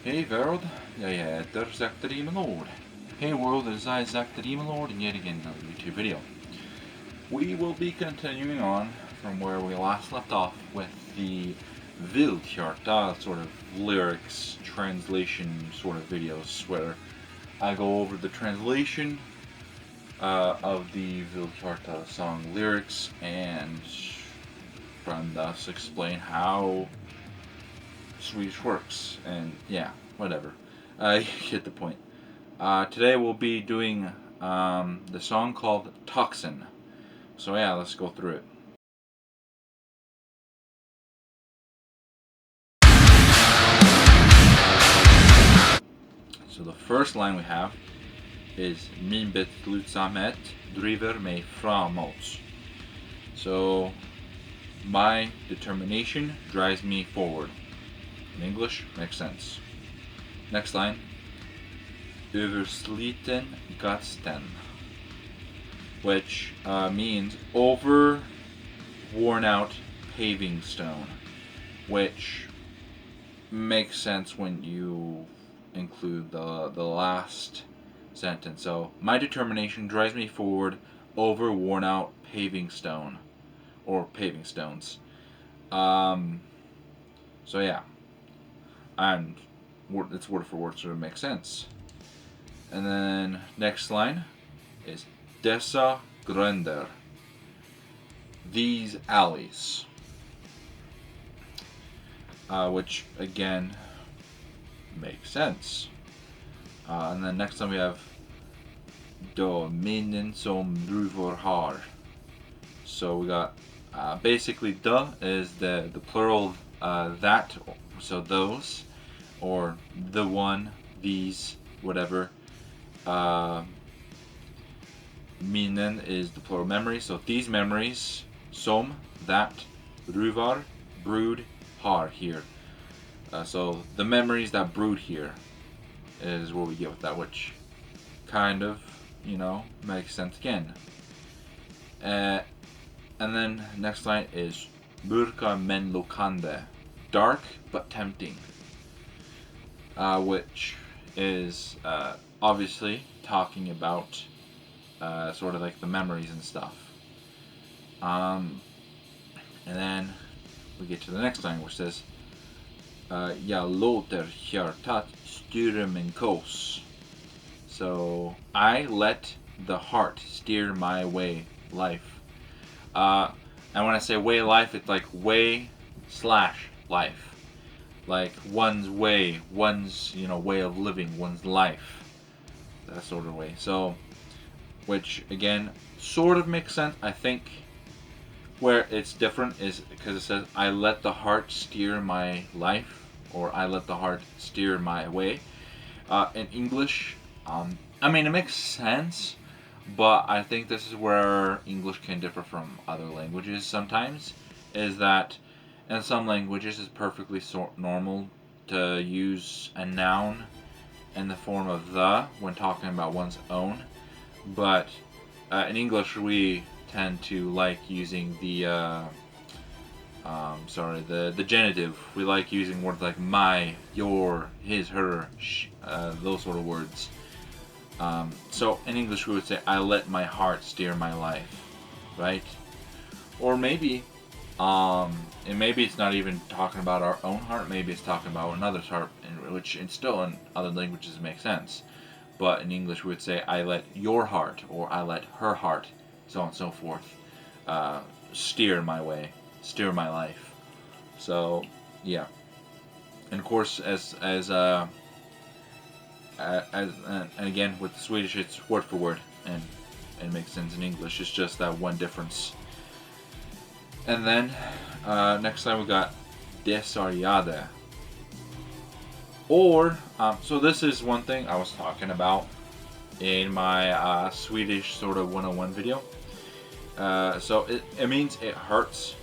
Hej world, jag heter Zaktarimlord. Hey world, it is I, Zaktarimlord, and yet again another YouTube video. We will be continuing on from where we last left off with the Vildhjarta sort of lyrics translation sort of videos where I go over the translation of the Vildhjarta song lyrics and from thus explain how Swedish works, and yeah, whatever. You get the point. Today we'll be doing the song called Toxin. So yeah, let's go through it. So the first line we have is Min beslutsamhet driver mig framåt. So my determination drives me forward. In English, makes sense. Next line. Översliten gatsten, which means over worn out paving stone, which makes sense when you include the last sentence. So my determination drives me forward over worn out paving stone or paving stones. So yeah, and it's word for word, so it makes sense. And then next line is dessa gränder, these alleys, which again makes sense. And then next time we have då minnen som druvor har. So we got basically the is the plural of that, so those, or the one, these, whatever. Minnen is the plural memory, so these memories, som, that, druvar, brood, har, here. So the memories that brood here is what we get with that, which kind of, makes sense again. And then next line is mörka men lockande, dark but tempting, which is obviously talking about sort of like the memories and stuff. And then we get to the next line, which says jag låter hjärtat styra min kurs. So I let the heart steer my way life. And when I say way life, it's like way / life. Like one's way, one's way of living, one's life, that sort of way. So, which again sort of makes sense. I think where it's different is because it says I let the heart steer my life, or I let the heart steer my way. In English, it makes sense, but I think this is where English can differ from other languages sometimes, is that in some languages it's perfectly normal to use a noun in the form of the when talking about one's own, but in English we tend to like using the genitive. We like using words like my, your, his, her, those sort of words. So in English we would say I let my heart steer my life, right? Or maybe and maybe it's not even talking about our own heart, maybe it's talking about another's heart, which and still in other languages makes sense. But in English we would say I let your heart, or I let her heart, so on and so forth, steer my way, steer my life. So yeah, and of course and again with the Swedish it's word for word, and it makes sense in English. It's just that one difference. And then next time we got desarjade. Or so this is one thing I was talking about in my Swedish sort of 101 video. So it means it hurts.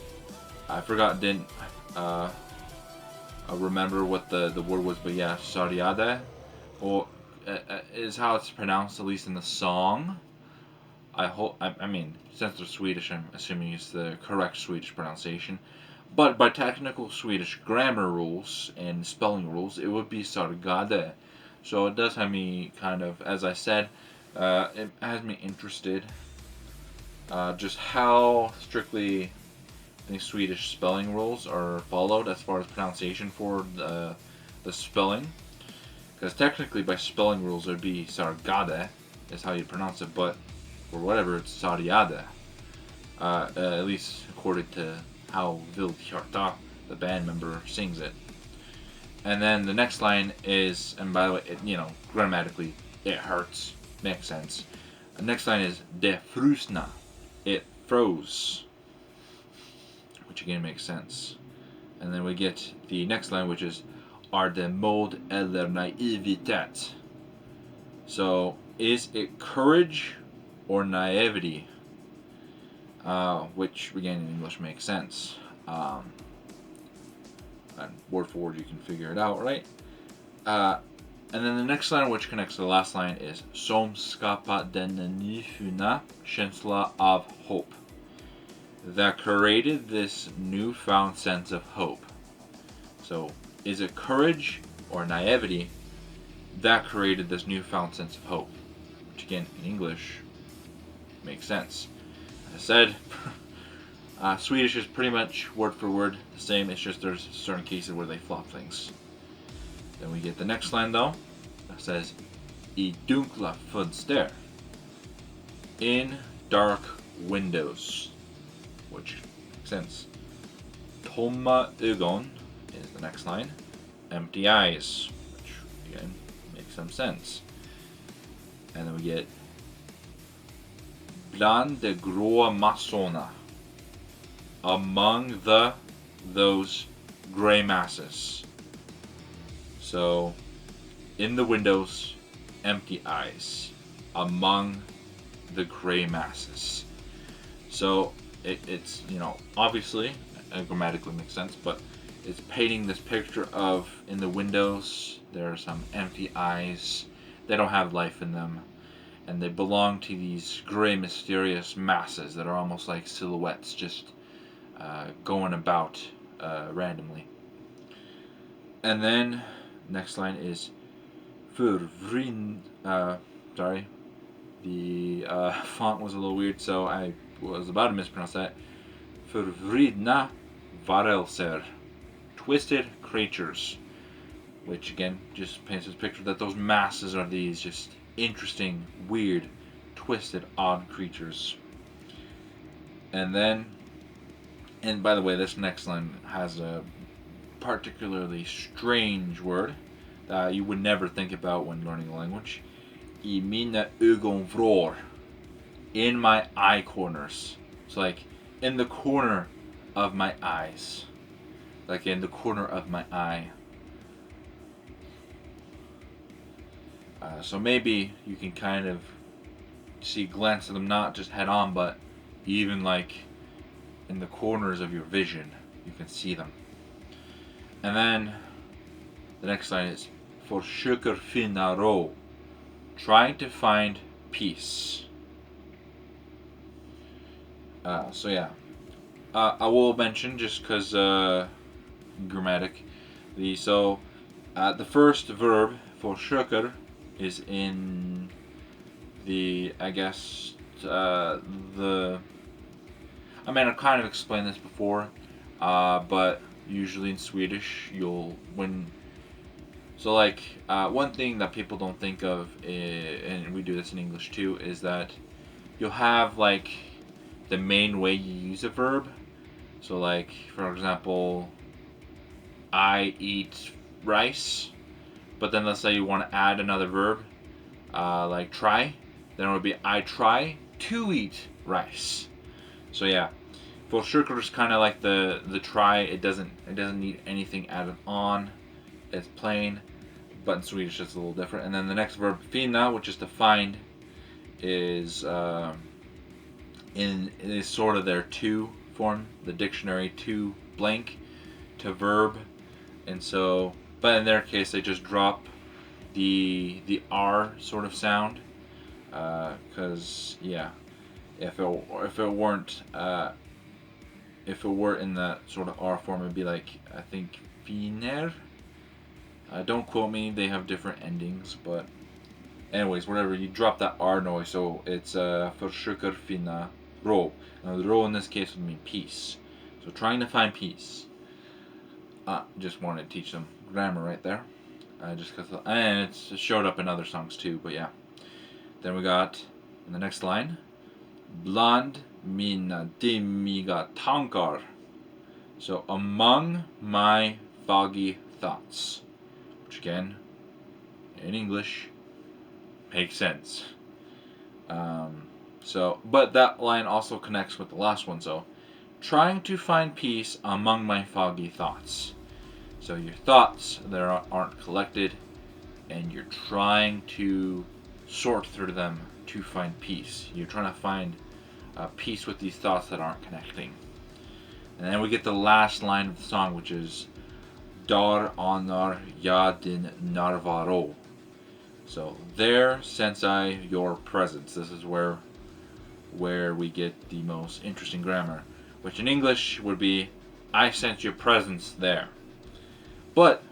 I didn't remember what the word was, but yeah, sarjade, or is how it's pronounced, at least in the song. I hope. Since they're Swedish, I'm assuming it's the correct Swedish pronunciation. But by technical Swedish grammar rules and spelling rules, it would be sargade. So it does have me kind of, as I said, it has me interested just how strictly the Swedish spelling rules are followed as far as pronunciation for the spelling. Because technically, by spelling rules, it would be sargade, is how you pronounce it, but for whatever, it's sariade. At least according to how Vildhjarta, the band member, sings it. And then the next line is, and by the way, grammatically, it hurts. Makes sense. The next line is de frusna. It froze. Which again makes sense. And then we get the next line, which is are det mod eller naivitet? So, is it courage or naivety? Which again in English makes sense. And word for word, you can figure it out, right? And then the next line, which connects to the last line, is som skapar denna nyfunna känsla av hopp. That created this newfound sense of hope. So, is it courage or naivety that created this newfound sense of hope? Which again, in English, makes sense. As I said, Swedish is pretty much word for word the same. It's just there's certain cases where they flop things. Then we get the next line though. That says, I dunkla fönster. In dark windows. Which makes sense. Tomma ögon is the next line. Empty eyes. Which again makes some sense. And then we get bland de grå massorna. Among those gray masses. So, in the windows, empty eyes. Among the gray masses. So, it's, obviously, grammatically makes sense, but it's painting this picture of, in the windows, there are some empty eyes. They don't have life in them. And they belong to these gray, mysterious masses that are almost like silhouettes, just going about randomly. And then, next line is förvrind. Sorry, the font was a little weird, so I was about to mispronounce that. Förvridna varelser. Twisted creatures. Which again just paints this picture that those masses are these just interesting, weird, twisted, odd creatures. And then, and by the way, this next line has a particularly strange word that you would never think about when learning a language. I mina ögonvrår. In my eye corners. So like, in the corner of my eyes. Like in the corner of my eye. So maybe you can kind of glance at them not just head on, but even like in the corners of your vision, you can see them. And then the next line is försöker finna ro. Trying to find peace. So yeah. I will mention, just because grammatic, the first verb försöker is in the, I guess, I've kind of explained this before, but usually in Swedish, one thing that people don't think of, and we do this in English too, is that you'll have like the main way you use a verb. So like, for example, I eat rice. But then let's say you want to add another verb, like try. Then it would be I try to eat rice. So yeah, försöker is kind of like the try. It doesn't need anything added on. It's plain, but in Swedish it's a little different. And then the next verb, finna, which is to find, is is sort of their to form, the dictionary to blank to verb, and so. But in their case, they just drop the R sort of sound, because yeah, if it weren't if it were in that sort of R form, it'd be like, I think, finer. Don't quote me, they have different endings, but anyways, whatever, you drop that R noise, so it's försöker finna ro. Now the ro in this case would mean peace. So trying to find peace. Just wanted to teach them grammar right there. Just cause, and it showed up in other songs too, but yeah. Then we got, in the next line, bland mina dimmiga tankar. So among my foggy thoughts. Which again, in English, makes sense. But that line also connects with the last one. So, trying to find peace among my foggy thoughts. So your thoughts there aren't collected, and you're trying to sort through them to find peace. You're trying to find peace with these thoughts that aren't connecting. And then we get the last line of the song, which is Dar anar jag din närvaro. So there sense I your presence. This is where we get the most interesting grammar, which in English would be I sense your presence there. But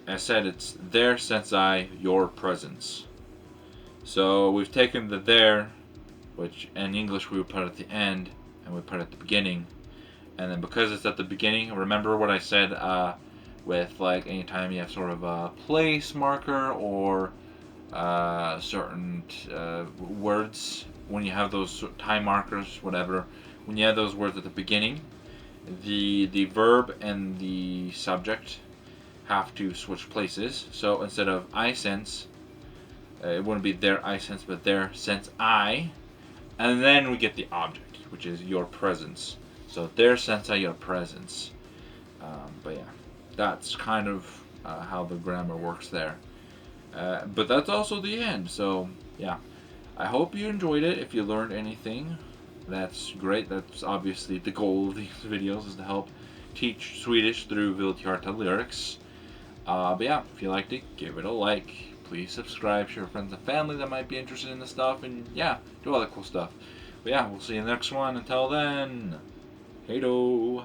as said, it's there sense I your presence. So we've taken the there, which in English we would put at the end, and we put at the beginning. And then because it's at the beginning, remember what I said with like anytime you have sort of a place marker or certain words, when you have those time markers, whatever, when you have those words at the beginning, the verb and the subject have to switch places. So instead of I sense, it wouldn't be their I sense, but their sense I. And then we get the object, which is your presence. So their sense I your presence. But yeah, that's kind of how the grammar works there. But that's also the end. So yeah, I hope you enjoyed it. If you learned anything, that's great. That's obviously the goal of these videos, is to help teach Swedish through Vildhjarta lyrics. But yeah, if you liked it, give it a like. Please subscribe, share with friends and family that might be interested in this stuff, and yeah, do all that cool stuff. But yeah, we'll see you in the next one. Until then, hey-do.